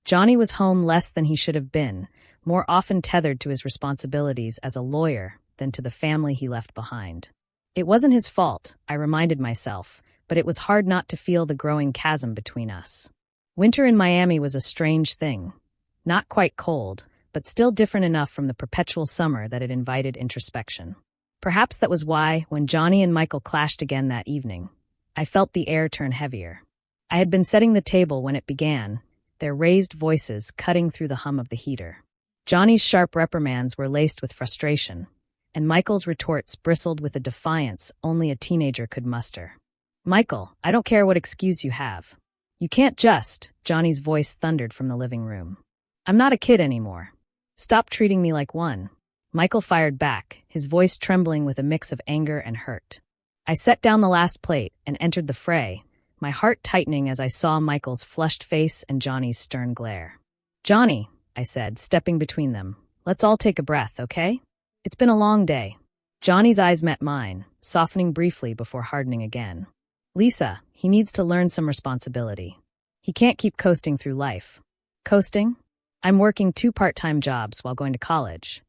Johnny was home less than he should have been, more often tethered to his responsibilities as a lawyer than to the family he left behind. It wasn't his fault, I reminded myself, but it was hard not to feel the growing chasm between us. Winter in Miami was a strange thing. Not quite cold, but still different enough from the perpetual summer that it invited introspection. Perhaps that was why, when Johnny and Michael clashed again that evening, I felt the air turn heavier. I had been setting the table when it began, their raised voices cutting through the hum of the heater. Johnny's sharp reprimands were laced with frustration, and Michael's retorts bristled with a defiance only a teenager could muster. "Michael, I don't care what excuse you have. You can't just," Johnny's voice thundered from the living room. "I'm not a kid anymore. Stop treating me like one." Michael fired back, his voice trembling with a mix of anger and hurt. I set down the last plate and entered the fray, my heart tightening as I saw Michael's flushed face and Johnny's stern glare. "Johnny," I said, stepping between them, "let's all take a breath, okay? It's been a long day." Johnny's eyes met mine, softening briefly before hardening again. "Lisa, he needs to learn some responsibility. He can't keep coasting through life." "Coasting? I'm working 2 part-time jobs while going to college."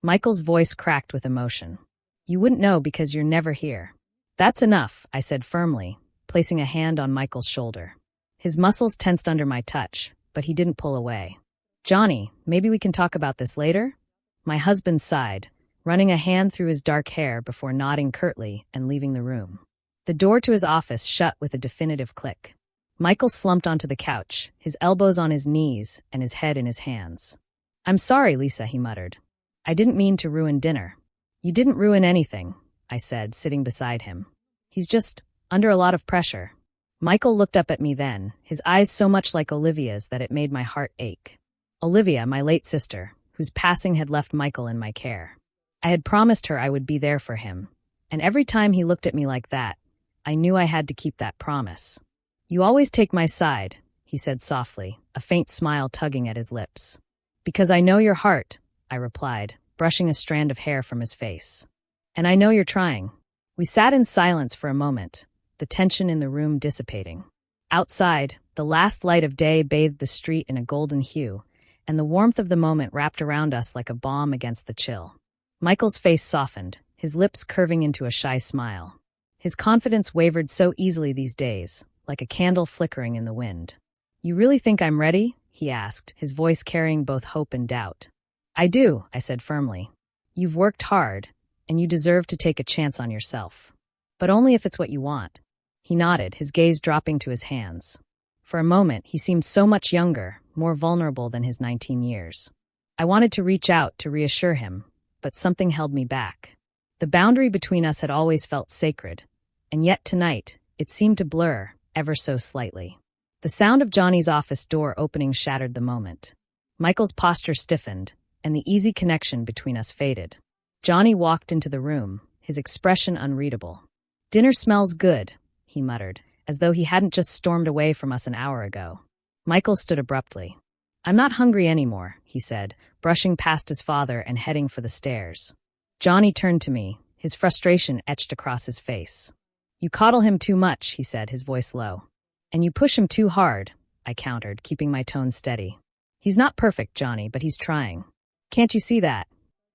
Michael's voice cracked with emotion. "You wouldn't know because you're never here." "That's enough," I said firmly, placing a hand on Michael's shoulder. His muscles tensed under my touch, but he didn't pull away. "Johnny, maybe we can talk about this later?" My husband sighed, running a hand through his dark hair before nodding curtly and leaving the room. The door to his office shut with a definitive click. Michael slumped onto the couch, his elbows on his knees and his head in his hands. "I'm sorry, Lisa," he muttered. "I didn't mean to ruin dinner." "You didn't ruin anything," I said, sitting beside him. "He's just under a lot of pressure." Michael looked up at me then, his eyes so much like Olivia's that it made my heart ache. Olivia, my late sister, whose passing had left Michael in my care. I had promised her I would be there for him, and every time he looked at me like that, I knew I had to keep that promise. "You always take my side," he said softly, a faint smile tugging at his lips. "Because I know your heart," I replied, brushing a strand of hair from his face. "And I know you're trying." We sat in silence for a moment, the tension in the room dissipating. Outside, the last light of day bathed the street in a golden hue, and the warmth of the moment wrapped around us like a balm against the chill. Michael's face softened, his lips curving into a shy smile. His confidence wavered so easily these days, like a candle flickering in the wind. "You really think I'm ready?" he asked, his voice carrying both hope and doubt. "I do," I said firmly. "You've worked hard, and you deserve to take a chance on yourself. But only if it's what you want." He nodded, his gaze dropping to his hands. For a moment, he seemed so much younger, more vulnerable than his 19 years. I wanted to reach out to reassure him, but something held me back. The boundary between us had always felt sacred, and yet tonight, it seemed to blur, ever so slightly. The sound of Johnny's office door opening shattered the moment. Michael's posture stiffened, and the easy connection between us faded. Johnny walked into the room, his expression unreadable. "Dinner smells good," he muttered, as though he hadn't just stormed away from us an hour ago. Michael stood abruptly. "I'm not hungry anymore," he said, brushing past his father and heading for the stairs. Johnny turned to me, his frustration etched across his face. "You coddle him too much," he said, his voice low. "And you push him too hard," I countered, keeping my tone steady. "He's not perfect, Johnny, but he's trying. Can't you see that?"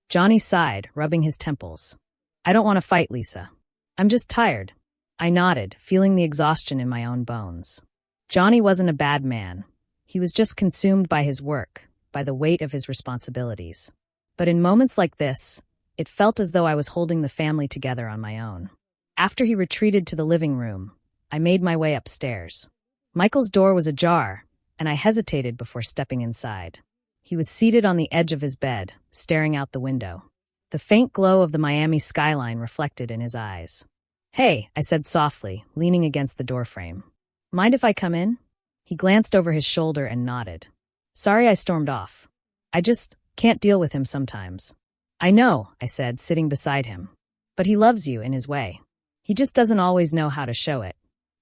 Johnny sighed, rubbing his temples. "I don't want to fight, Lisa. I'm just tired." I nodded, feeling the exhaustion in my own bones. Johnny wasn't a bad man. He was just consumed by his work, by the weight of his responsibilities. But in moments like this, it felt as though I was holding the family together on my own. After he retreated to the living room, I made my way upstairs. Michael's door was ajar, and I hesitated before stepping inside. He was seated on the edge of his bed, staring out the window. The faint glow of the Miami skyline reflected in his eyes. "Hey," I said softly, leaning against the doorframe. "Mind if I come in?" He glanced over his shoulder and nodded. "Sorry I stormed off. I just can't deal with him sometimes." "I know," I said, sitting beside him. "But he loves you in his way. He just doesn't always know how to show it."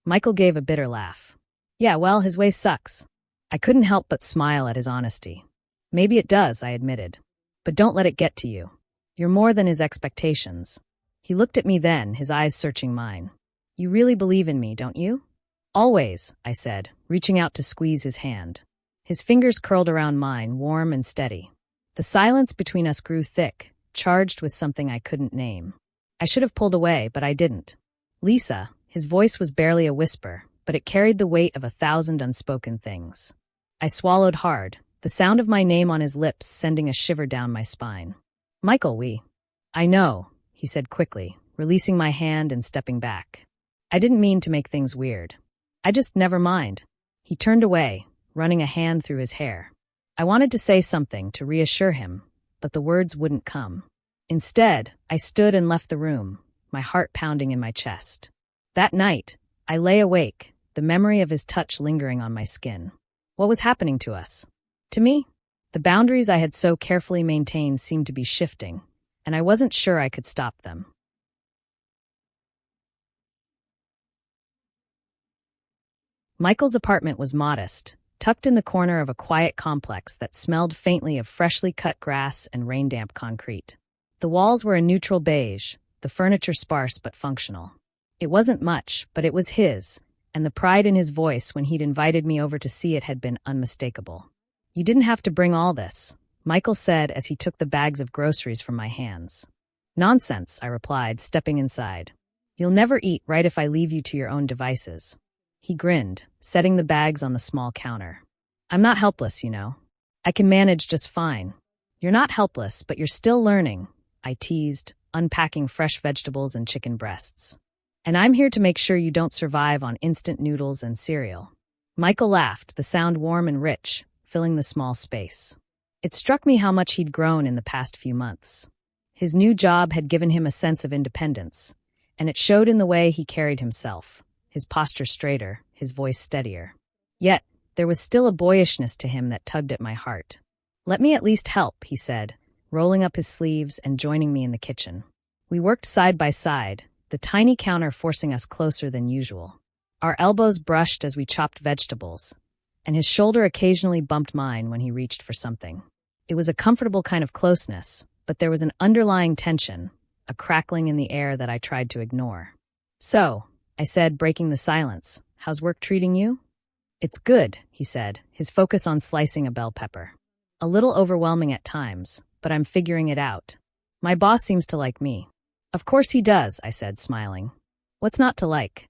Michael gave a bitter laugh. "Yeah, well, his way sucks." I couldn't help but smile at his honesty. "Maybe it does," I admitted. "But don't let it get to you. You're more than his expectations." He looked at me then, his eyes searching mine. "You really believe in me, don't you?" "Always," I said, reaching out to squeeze his hand. His fingers curled around mine, warm and steady. The silence between us grew thick, charged with something I couldn't name. I should have pulled away, but I didn't. Lisa, his voice was barely a whisper, but it carried the weight of 1,000 unspoken things. I swallowed hard, the sound of my name on his lips sending a shiver down my spine. Michael, I know, he said quickly, releasing my hand and stepping back. I didn't mean to make things weird. I just never mind. He turned away, running a hand through his hair. I wanted to say something to reassure him, but the words wouldn't come. Instead, I stood and left the room, my heart pounding in my chest. That night, I lay awake, the memory of his touch lingering on my skin. What was happening to us? To me? The boundaries I had so carefully maintained seemed to be shifting, and I wasn't sure I could stop them. Michael's apartment was modest, tucked in the corner of a quiet complex that smelled faintly of freshly cut grass and rain-damp concrete. The walls were a neutral beige, the furniture sparse but functional. It wasn't much, but it was his, and the pride in his voice when he'd invited me over to see it had been unmistakable. You didn't have to bring all this, Michael said as he took the bags of groceries from my hands. Nonsense, I replied, stepping inside. You'll never eat right if I leave you to your own devices. He grinned, setting the bags on the small counter. I'm not helpless, you know. I can manage just fine. You're not helpless, but you're still learning, I teased, unpacking fresh vegetables and chicken breasts. And I'm here to make sure you don't survive on instant noodles and cereal. Michael laughed, the sound warm and rich, filling the small space. It struck me how much he'd grown in the past few months. His new job had given him a sense of independence, and it showed in the way he carried himself, his posture straighter, his voice steadier. Yet, there was still a boyishness to him that tugged at my heart. Let me at least help, he said, rolling up his sleeves and joining me in the kitchen. We worked side by side, the tiny counter forcing us closer than usual. Our elbows brushed as we chopped vegetables, and his shoulder occasionally bumped mine when he reached for something. It was a comfortable kind of closeness, but there was an underlying tension, a crackling in the air that I tried to ignore. So, I said, breaking the silence, how's work treating you? It's good, he said, his focus on slicing a bell pepper. A little overwhelming at times, but I'm figuring it out. My boss seems to like me. Of course he does, I said, smiling. What's not to like?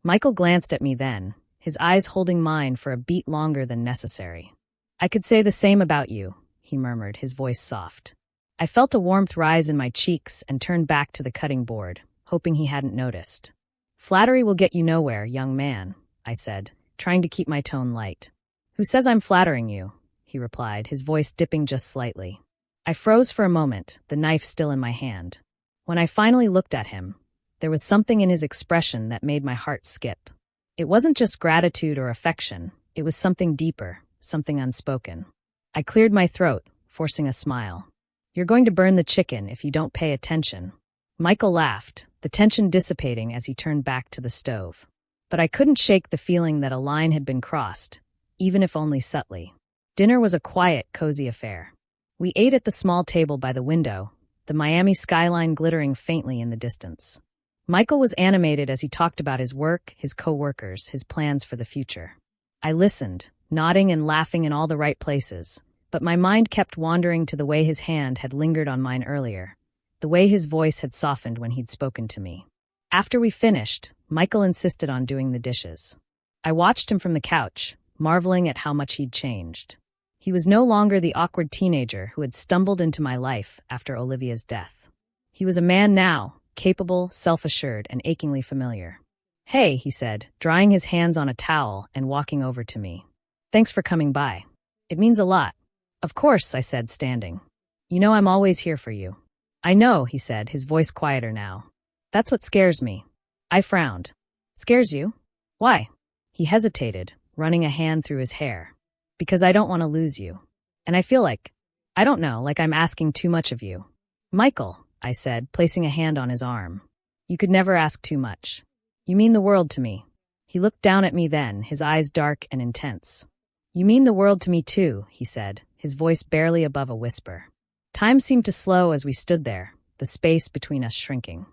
Michael glanced at me then, his eyes holding mine for a beat longer than necessary. I could say the same about you, he murmured, his voice soft. I felt a warmth rise in my cheeks and turned back to the cutting board, hoping he hadn't noticed. Flattery will get you nowhere, young man, I said, trying to keep my tone light. Who says I'm flattering you? He replied, his voice dipping just slightly. I froze for a moment, the knife still in my hand. When I finally looked at him, there was something in his expression that made my heart skip. It wasn't just gratitude or affection, it was something deeper, something unspoken. I cleared my throat, forcing a smile. You're going to burn the chicken if you don't pay attention. Michael laughed, the tension dissipating as he turned back to the stove. But I couldn't shake the feeling that a line had been crossed, even if only subtly. Dinner was a quiet, cozy affair. We ate at the small table by the window, the Miami skyline glittering faintly in the distance. Michael was animated as he talked about his work, his co-workers, his plans for the future. I listened, nodding and laughing in all the right places, but my mind kept wandering to the way his hand had lingered on mine earlier, the way his voice had softened when he'd spoken to me. After we finished, Michael insisted on doing the dishes. I watched him from the couch, marveling at how much he'd changed. He was no longer the awkward teenager who had stumbled into my life after Olivia's death. He was a man now, capable, self-assured, and achingly familiar. Hey, he said, drying his hands on a towel and walking over to me. Thanks for coming by. It means a lot. Of course, I said, standing. You know I'm always here for you. I know, he said, his voice quieter now. That's what scares me. I frowned. Scares you? Why? He hesitated, running a hand through his hair. Because I don't want to lose you. And I feel like, I don't know, like I'm asking too much of you. Michael, I said, placing a hand on his arm. You could never ask too much. You mean the world to me. He looked down at me then, his eyes dark and intense. You mean the world to me too, he said, his voice barely above a whisper. Time seemed to slow as we stood there, the space between us shrinking.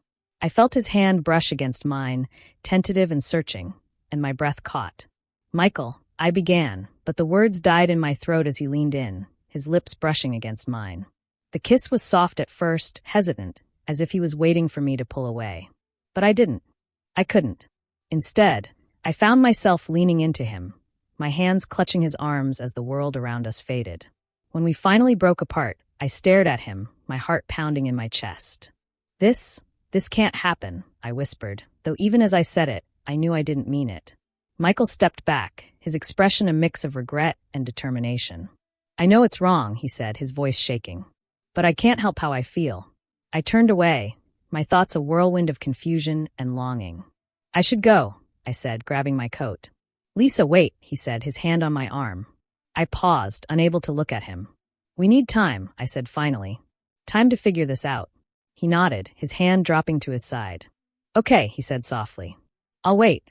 I felt his hand brush against mine, tentative and searching, and my breath caught. Michael, I began, but the words died in my throat as he leaned in, his lips brushing against mine. The kiss was soft at first, hesitant, as if he was waiting for me to pull away. But I didn't. I couldn't. Instead, I found myself leaning into him, my hands clutching his arms as the world around us faded. When we finally broke apart, I stared at him, my heart pounding in my chest. This can't happen, I whispered, though even as I said it, I knew I didn't mean it. Michael stepped back, his expression a mix of regret and determination. I know it's wrong, he said, his voice shaking. But I can't help how I feel. I turned away, my thoughts a whirlwind of confusion and longing. I should go, I said, grabbing my coat. Lisa, wait, he said, his hand on my arm. I paused, unable to look at him. We need time, I said finally. Time to figure this out. He nodded, his hand dropping to his side. Okay, he said softly. I'll wait.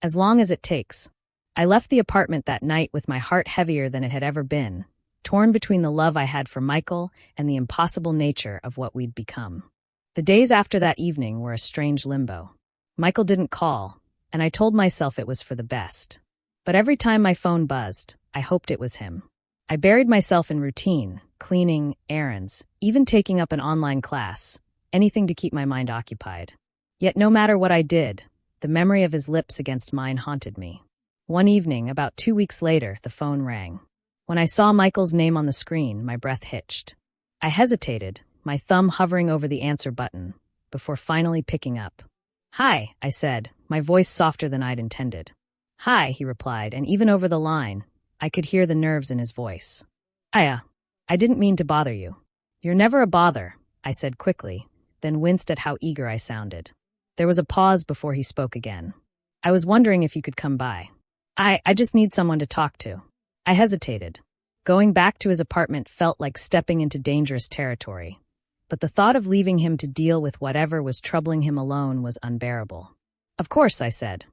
As long as it takes. I left the apartment that night with my heart heavier than it had ever been, torn between the love I had for Michael and the impossible nature of what we'd become. The days after that evening were a strange limbo. Michael didn't call, and I told myself it was for the best. But every time my phone buzzed, I hoped it was him. I buried myself in routine, cleaning, errands, even taking up an online class, anything to keep my mind occupied. Yet no matter what I did, the memory of his lips against mine haunted me. One evening, about 2 weeks later, the phone rang. When I saw Michael's name on the screen, my breath hitched. I hesitated, my thumb hovering over the answer button, before finally picking up. Hi, I said, my voice softer than I'd intended. Hi, he replied, and even over the line, I could hear the nerves in his voice. I didn't mean to bother you. You're never a bother, I said quickly, then winced at how eager I sounded. There was a pause before he spoke again. I was wondering if you could come by. I just need someone to talk to. I hesitated. Going back to his apartment felt like stepping into dangerous territory. But the thought of leaving him to deal with whatever was troubling him alone was unbearable. Of course, I said.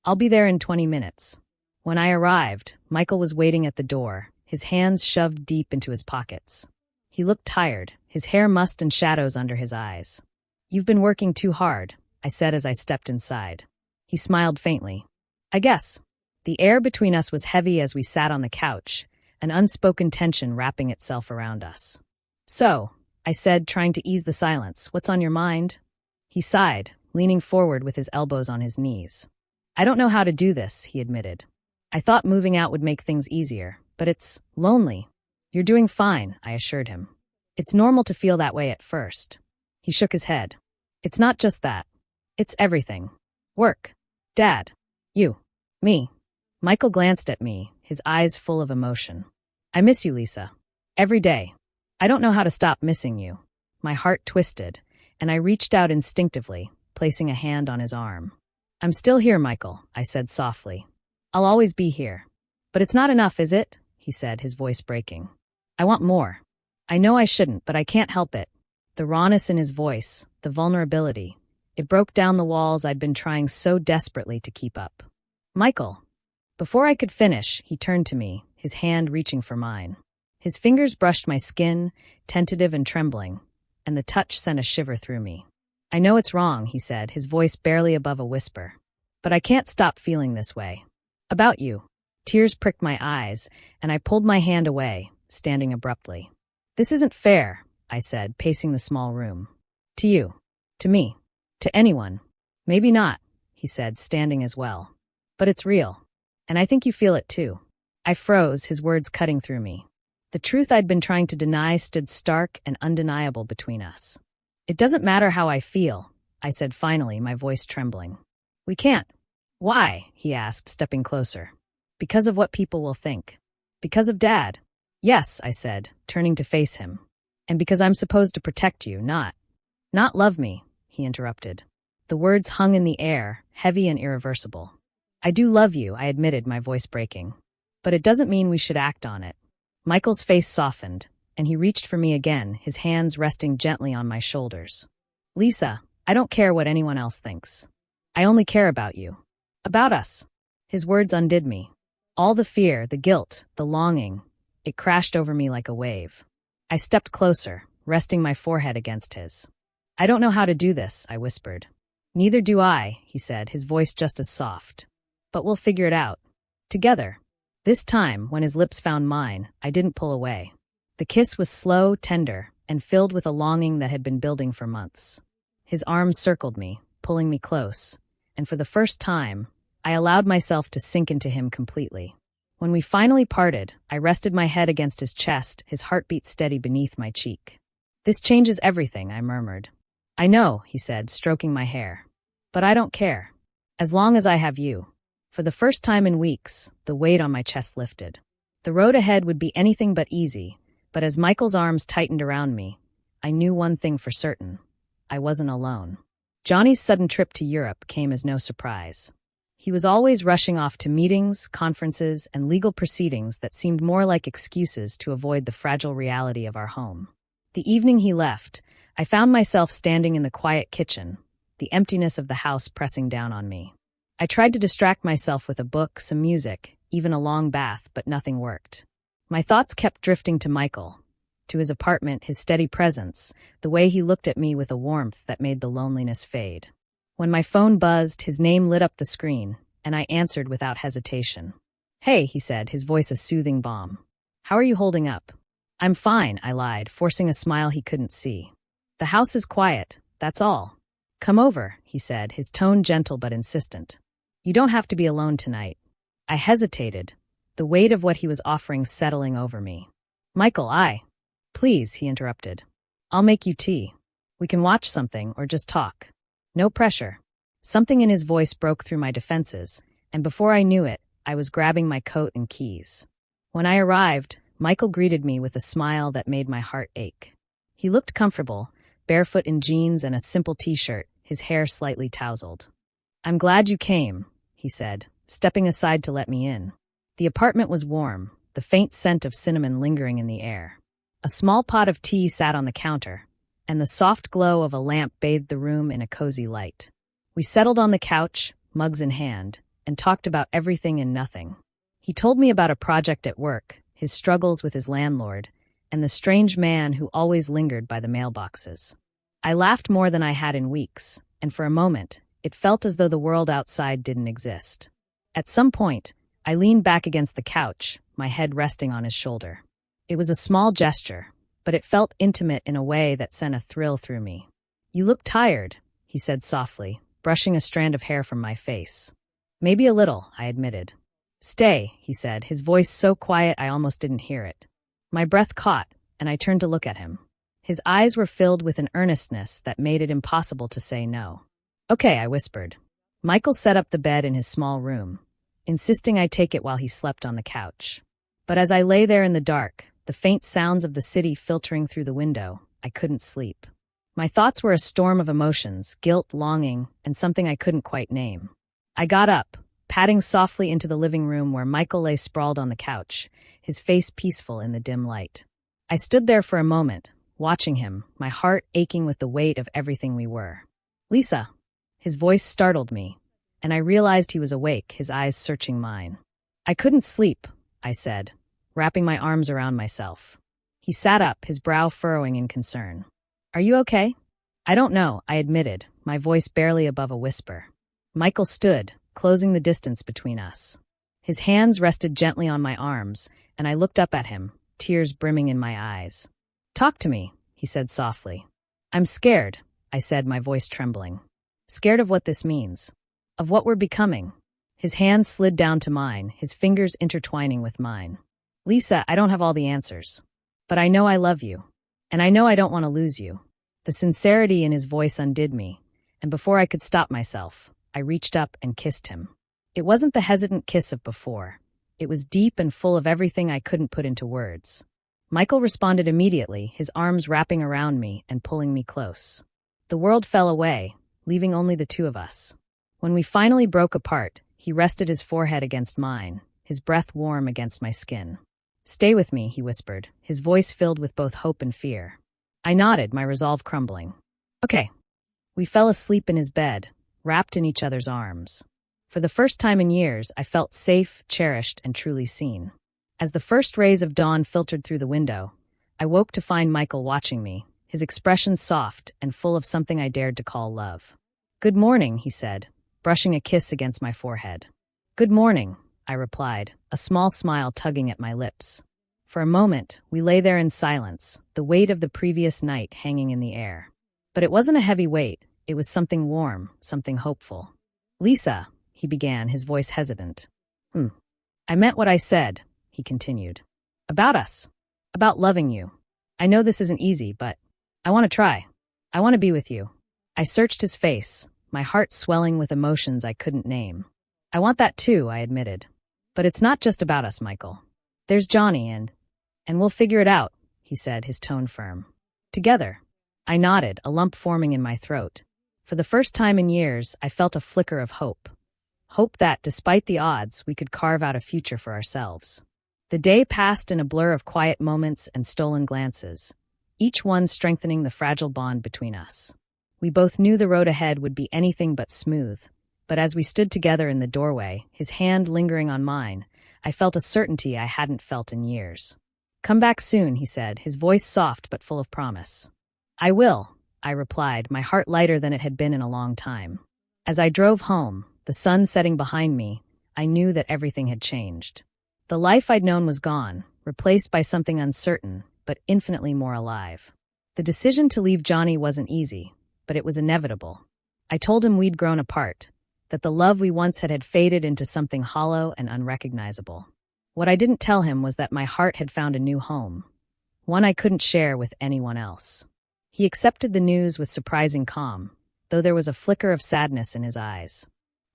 I'll be there in 20 minutes. When I arrived, Michael was waiting at the door, his hands shoved deep into his pockets. He looked tired, his hair mussed and shadows under his eyes. You've been working too hard, I said as I stepped inside. He smiled faintly. I guess. The air between us was heavy as we sat on the couch, an unspoken tension wrapping itself around us. So, I said, trying to ease the silence, what's on your mind? He sighed, leaning forward with his elbows on his knees. I don't know how to do this, he admitted. I thought moving out would make things easier, but it's lonely. You're doing fine, I assured him. It's normal to feel that way at first. He shook his head. It's not just that. It's everything. Work. Dad. You. Me. Michael glanced at me, his eyes full of emotion. I miss you, Lisa. Every day. I don't know how to stop missing you. My heart twisted, and I reached out instinctively, placing a hand on his arm. I'm still here, Michael, I said softly. I'll always be here. But it's not enough, is it? He said, his voice breaking. I want more. I know I shouldn't, but I can't help it. The rawness in his voice, the vulnerability, it broke down the walls I'd been trying so desperately to keep up. Michael. Before I could finish, he turned to me, his hand reaching for mine. His fingers brushed my skin, tentative and trembling, and the touch sent a shiver through me. I know it's wrong, he said, his voice barely above a whisper. But I can't stop feeling this way. About you. Tears pricked my eyes, and I pulled my hand away, standing abruptly. This isn't fair, I said, pacing the small room. To you. To me. To anyone. Maybe not, he said, standing as well. But it's real. And I think you feel it too. I froze, his words cutting through me. The truth I'd been trying to deny stood stark and undeniable between us. It doesn't matter how I feel, I said finally, my voice trembling. We can't. Why? He asked, stepping closer. Because of what people will think. Because of Dad. Yes, I said, turning to face him. And because I'm supposed to protect you, not love me, he interrupted. The words hung in the air, heavy and irreversible. I do love you, I admitted, my voice breaking. But it doesn't mean we should act on it. Michael's face softened, and he reached for me again, his hands resting gently on my shoulders. Lisa, I don't care what anyone else thinks. I only care about you. About us. His words undid me. All the fear, the guilt, the longing, it crashed over me like a wave. I stepped closer, resting my forehead against his. I don't know how to do this, I whispered. Neither do I, he said, his voice just as soft. But we'll figure it out. Together. This time, when his lips found mine, I didn't pull away. The kiss was slow, tender, and filled with a longing that had been building for months. His arms circled me, pulling me close, and for the first time, I allowed myself to sink into him completely. When we finally parted, I rested my head against his chest, his heartbeat steady beneath my cheek. "This changes everything," I murmured. "I know," he said, stroking my hair. "But I don't care. As long as I have you." For the first time in weeks, the weight on my chest lifted. The road ahead would be anything but easy, but as Michael's arms tightened around me, I knew one thing for certain. I wasn't alone. Johnny's sudden trip to Europe came as no surprise. He was always rushing off to meetings, conferences, and legal proceedings that seemed more like excuses to avoid the fragile reality of our home. The evening he left, I found myself standing in the quiet kitchen, the emptiness of the house pressing down on me. I tried to distract myself with a book, some music, even a long bath, but nothing worked. My thoughts kept drifting to Michael, to his apartment, his steady presence, the way he looked at me with a warmth that made the loneliness fade. When my phone buzzed, his name lit up the screen, and I answered without hesitation. "Hey," he said, his voice a soothing balm. "How are you holding up?" "I'm fine," I lied, forcing a smile he couldn't see. "The house is quiet, that's all." "Come over," he said, his tone gentle but insistent. "You don't have to be alone tonight." I hesitated, the weight of what he was offering settling over me. "Michael, Please," he interrupted. "I'll make you tea. We can watch something or just talk. No pressure." Something in his voice broke through my defenses, and before I knew it, I was grabbing my coat and keys. When I arrived, Michael greeted me with a smile that made my heart ache. He looked comfortable, barefoot in jeans and a simple t-shirt, his hair slightly tousled. "I'm glad you came," he said, stepping aside to let me in. The apartment was warm, the faint scent of cinnamon lingering in the air. A small pot of tea sat on the counter, and the soft glow of a lamp bathed the room in a cozy light. We settled on the couch, mugs in hand, and talked about everything and nothing. He told me about a project at work, his struggles with his landlord, and the strange man who always lingered by the mailboxes. I laughed more than I had in weeks, and for a moment, it felt as though the world outside didn't exist. At some point, I leaned back against the couch, my head resting on his shoulder. It was a small gesture, but it felt intimate in a way that sent a thrill through me. "You look tired," he said softly, brushing a strand of hair from my face. "Maybe a little," I admitted. "Stay," he said, his voice so quiet I almost didn't hear it. My breath caught, and I turned to look at him. His eyes were filled with an earnestness that made it impossible to say no. "Okay," I whispered. Michael set up the bed in his small room, insisting I take it while he slept on the couch. But as I lay there in the dark, the faint sounds of the city filtering through the window, I couldn't sleep. My thoughts were a storm of emotions, guilt, longing, and something I couldn't quite name. I got up, padding softly into the living room where Michael lay sprawled on the couch, his face peaceful in the dim light. I stood there for a moment, watching him, my heart aching with the weight of everything we were. "Lisa!" His voice startled me, and I realized he was awake, his eyes searching mine. "I couldn't sleep," I said, wrapping my arms around myself. He sat up, his brow furrowing in concern. "Are you okay?" "I don't know," I admitted, my voice barely above a whisper. Michael stood, closing the distance between us. His hands rested gently on my arms, and I looked up at him, tears brimming in my eyes. "Talk to me," he said softly. "I'm scared," I said, my voice trembling. "Scared of what this means. Of what we're becoming." His hand slid down to mine, his fingers intertwining with mine. "Lisa, I don't have all the answers. But I know I love you. And I know I don't want to lose you." The sincerity in his voice undid me, and before I could stop myself, I reached up and kissed him. It wasn't the hesitant kiss of before. It was deep and full of everything I couldn't put into words. Michael responded immediately, his arms wrapping around me and pulling me close. The world fell away, leaving only the two of us. When we finally broke apart, he rested his forehead against mine, his breath warm against my skin. "Stay with me," he whispered, his voice filled with both hope and fear. I nodded, my resolve crumbling. "Okay." We fell asleep in his bed, wrapped in each other's arms. For the first time in years, I felt safe, cherished, and truly seen. As the first rays of dawn filtered through the window, I woke to find Michael watching me, his expression soft and full of something I dared to call love. "Good morning," he said, brushing a kiss against my forehead. "Good morning," I replied, a small smile tugging at my lips. For a moment, we lay there in silence, the weight of the previous night hanging in the air. But it wasn't a heavy weight, it was something warm, something hopeful. Lisa, he began, his voice hesitant. I meant what I said, he continued. About us. About loving you. I know this isn't easy, but I want to try. I want to be with you. I searched his face, my heart swelling with emotions I couldn't name. I want that too, I admitted. But it's not just about us, Michael. There's Johnny and we'll figure it out, he said, his tone firm. Together. I nodded, a lump forming in my throat. For the first time in years, I felt a flicker of hope. Hope that, despite the odds, we could carve out a future for ourselves. The day passed in a blur of quiet moments and stolen glances, each one strengthening the fragile bond between us. We both knew the road ahead would be anything but smooth, but as we stood together in the doorway, his hand lingering on mine, I felt a certainty I hadn't felt in years. Come back soon, he said, his voice soft but full of promise. I will, I replied, my heart lighter than it had been in a long time. As I drove home, the sun setting behind me, I knew that everything had changed. The life I'd known was gone, replaced by something uncertain, but infinitely more alive. The decision to leave Johnny wasn't easy, but it was inevitable. I told him we'd grown apart, that the love we once had faded into something hollow and unrecognizable. What I didn't tell him was that my heart had found a new home, one I couldn't share with anyone else. He accepted the news with surprising calm, though there was a flicker of sadness in his eyes.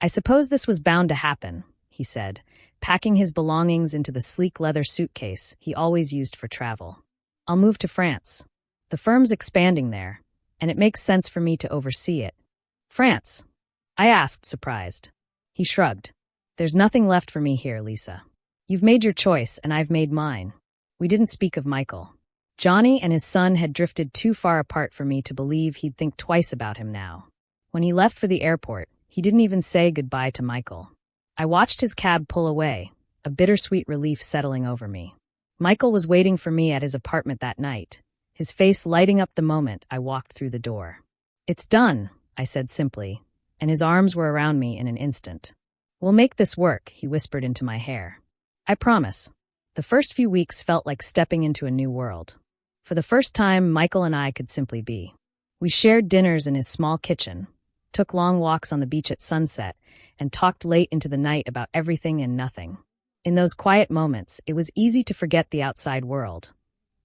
I suppose this was bound to happen, he said, packing his belongings into the sleek leather suitcase he always used for travel. I'll move to France. The firm's expanding there, and it makes sense for me to oversee it. France? I asked, surprised. He shrugged. There's nothing left for me here, Lisa. You've made your choice, and I've made mine. We didn't speak of Michael. Johnny and his son had drifted too far apart for me to believe he'd think twice about him now. When he left for the airport, he didn't even say goodbye to Michael. I watched his cab pull away, a bittersweet relief settling over me. Michael was waiting for me at his apartment that night, his face lighting up the moment I walked through the door. It's done, I said simply, and his arms were around me in an instant. We'll make this work, he whispered into my hair. I promise. The first few weeks felt like stepping into a new world. For the first time, Michael and I could simply be. We shared dinners in his small kitchen, took long walks on the beach at sunset, and talked late into the night about everything and nothing. In those quiet moments, it was easy to forget the outside world,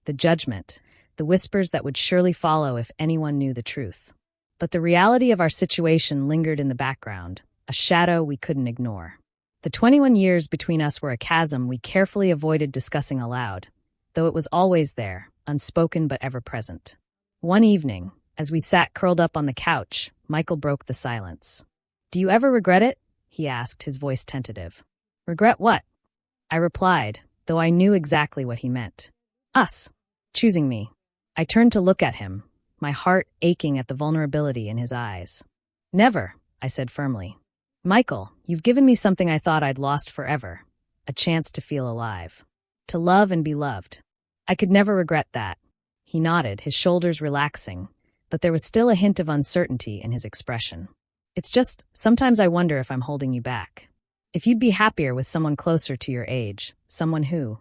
the judgment, the whispers that would surely follow if anyone knew the truth. But the reality of our situation lingered in the background, a shadow we couldn't ignore. The 21 years between us were a chasm we carefully avoided discussing aloud, though it was always there, unspoken but ever present. One evening, as we sat curled up on the couch, Michael broke the silence. Do you ever regret it? He asked, his voice tentative. Regret what? I replied, though I knew exactly what he meant. Us. Choosing me. I turned to look at him, my heart aching at the vulnerability in his eyes. Never, I said firmly. Michael, you've given me something I thought I'd lost forever, a chance to feel alive, to love and be loved. I could never regret that. He nodded, his shoulders relaxing, but there was still a hint of uncertainty in his expression. It's just, sometimes I wonder if I'm holding you back. If you'd be happier with someone closer to your age, someone who...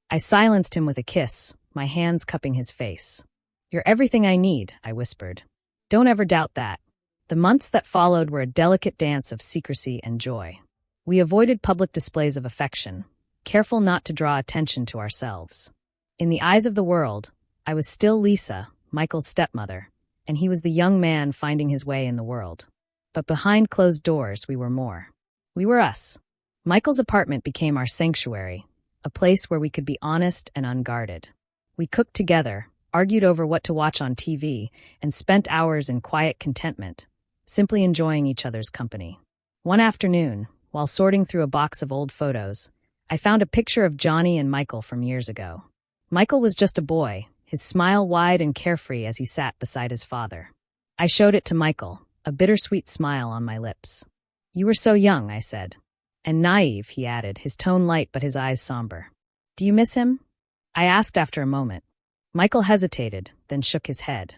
I silenced him with a kiss, my hands cupping his face. You're everything I need, I whispered. Don't ever doubt that. The months that followed were a delicate dance of secrecy and joy. We avoided public displays of affection, careful not to draw attention to ourselves. In the eyes of the world, I was still Lisa, Michael's stepmother, and he was the young man finding his way in the world. But behind closed doors, we were more. We were us. Michael's apartment became our sanctuary, a place where we could be honest and unguarded. We cooked together, argued over what to watch on TV, and spent hours in quiet contentment, simply enjoying each other's company. One afternoon, while sorting through a box of old photos, I found a picture of Johnny and Michael from years ago. Michael was just a boy, his smile wide and carefree as he sat beside his father. I showed it to Michael, a bittersweet smile on my lips. You were so young, I said. And naive, he added, his tone light but his eyes somber. Do you miss him? I asked after a moment. Michael hesitated, then shook his head.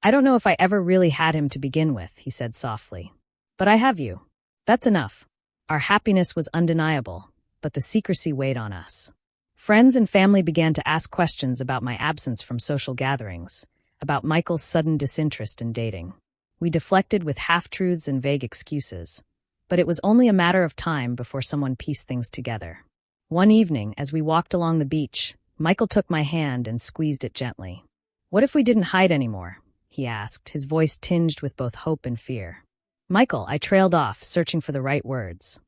I don't know if I ever really had him to begin with, he said softly. But I have you. That's enough. Our happiness was undeniable, but the secrecy weighed on us. Friends and family began to ask questions about my absence from social gatherings, about Michael's sudden disinterest in dating. We deflected with half-truths and vague excuses, but it was only a matter of time before someone pieced things together. One evening, as we walked along the beach, Michael took my hand and squeezed it gently. "What if we didn't hide anymore?" he asked, his voice tinged with both hope and fear. "Michael," I trailed off, searching for the right words.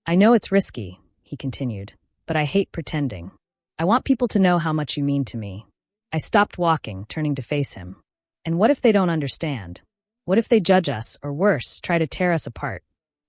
"I know it's risky," he continued, "but I hate pretending. I want people to know how much you mean to me." I stopped walking, turning to face him. "And what if they don't understand? What if they judge us, or worse, try to tear us apart?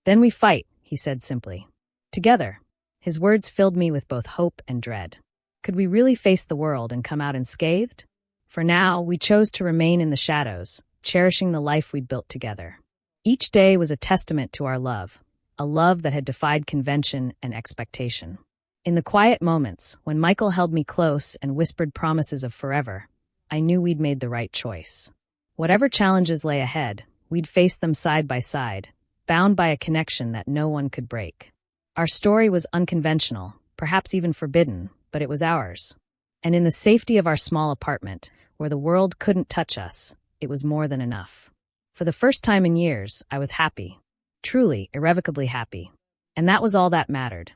Then we fight," he said simply. "Together." His words filled me with both hope and dread. Could we really face the world and come out unscathed? For now, we chose to remain in the shadows, cherishing the life we'd built together. Each day was a testament to our love, a love that had defied convention and expectation. In the quiet moments, when Michael held me close and whispered promises of forever, I knew we'd made the right choice. Whatever challenges lay ahead, we'd face them side by side, bound by a connection that no one could break. Our story was unconventional, perhaps even forbidden, but it was ours. And in the safety of our small apartment, where the world couldn't touch us, it was more than enough. For the first time in years, I was happy. Truly, irrevocably happy. And that was all that mattered.